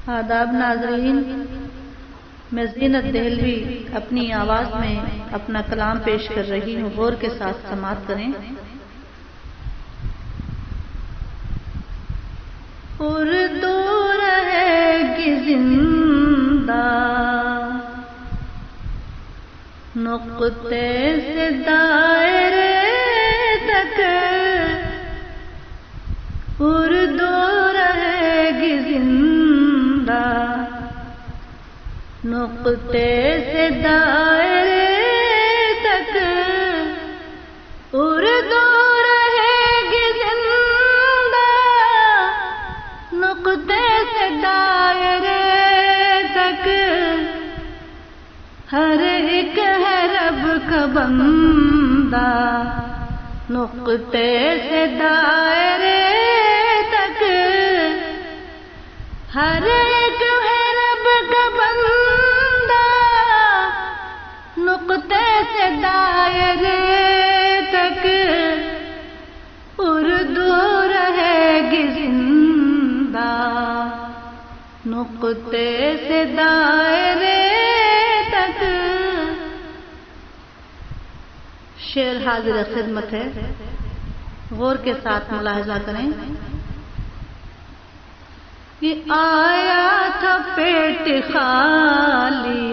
آداب ناظرین، میں زینت دہلوی اپنی آواز میں اپنا کلام پیش کر رہی ہوں، غور کے ساتھ سماعت کریں۔ اردو رہے گی زندہ، نقطے سے دائرے تک اردو رہے گی زندہ، نقطے سے دائرے تک اردو رہے گی زندہ، نقطے سے دائرے تک ہر ایک ہے رب کا بندہ، نقطے سے دائرے تک ہر ایک ہے رب کا بندہ، نقطے سے دائرے تک اردو رہے گی زندہ، نقطے سے دائرے تک۔ شعر حاضر خدمت ہے، غور کے ساتھ ملاحظہ کریں۔ یہ آیا تھا پیٹ خالی،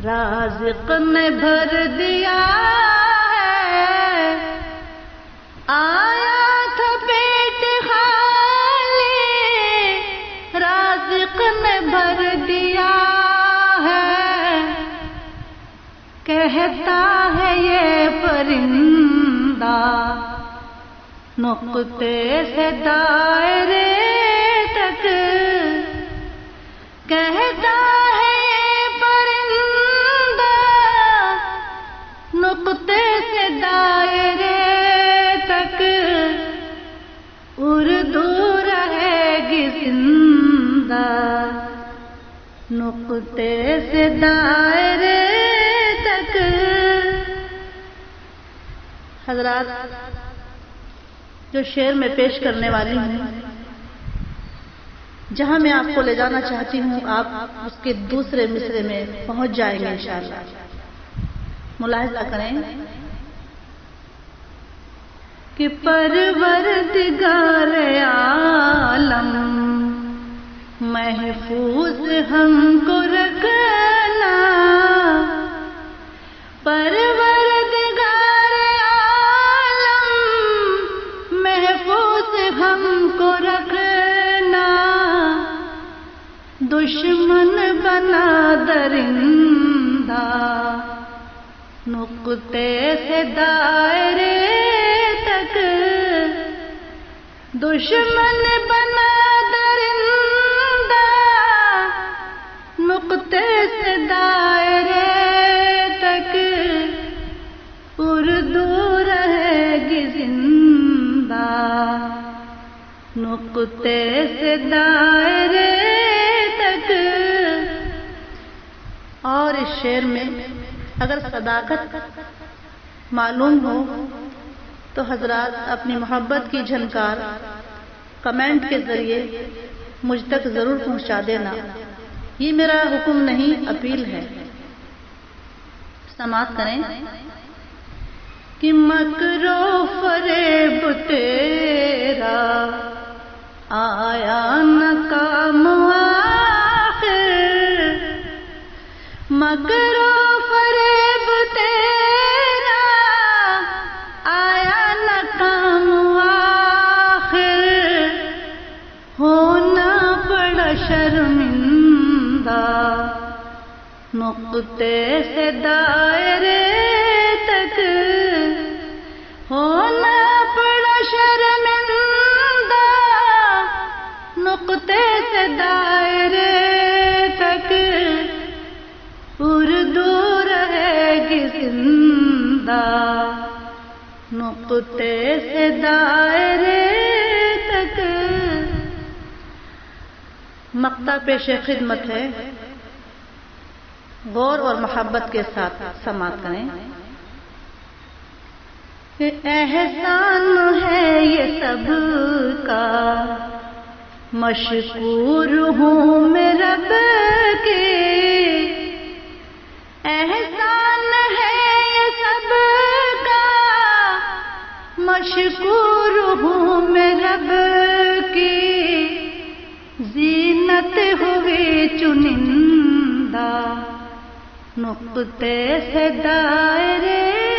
رازق نے بھر دیا ہے، آیا تھا پیٹ خالی، رازق نے بھر دیا ہے، کہتا ہے یہ پرندہ، نقطے سے دائرے تک، کہتا ہے یہ پرندہ، نقطے سے دائرے تک اردو رہے گی زندہ، نقطے سے دائرے تک۔ حضرات، جو شعر میں پیش کرنے والی ہوں، جہاں میں آپ کو لے جانا چاہتی ہوں، آپ اس کے دوسرے مصرے میں پہنچ جائیں گے انشاءاللہ۔ ملاحظہ کریں کہ پروردگار عالم محفوظ ہم کو رکھنا، پروردگار عالم محفوظ ہم کو رکھنا، دشمن بنا درندہ، نقطے سے دائرے تک، دشمن بنا درندہ، نقطے سے دائرے تک اردو رہے گی زندہ، نقطے سے دائرے تک۔ اور اس شعر میں اگر صداقت معلوم ہو تو حضرات اپنی محبت کی جھنکار کمنٹ کے ذریعے مجھ تک ضرور پہنچا دینا، یہ میرا حکم نہیں، اپیل ہے۔ سماعت کریں کہ مکر و فریب تیرا آیا نہ کام آخر، مکر و فریب تیرا آیا نہ کام آخر، ہونا پڑا شرمندہ، نقطے سے دائرے تک، ہونا پڑا شرمندہ، نقطے سے دائرے تک اردو رہے گی زندہ، نقطے سے دائرے تک۔ مقطع پیش خدمت ہے، غور اور محبت کے ساتھ سماعت کریں۔ احسان ہے یہ سب کا مشکور ہوں میں رب کے، احسان ہے یہ سب کا، مشکور ہوں میں رب کی، زینت ہوئی چنندہ نقطے سے دائرے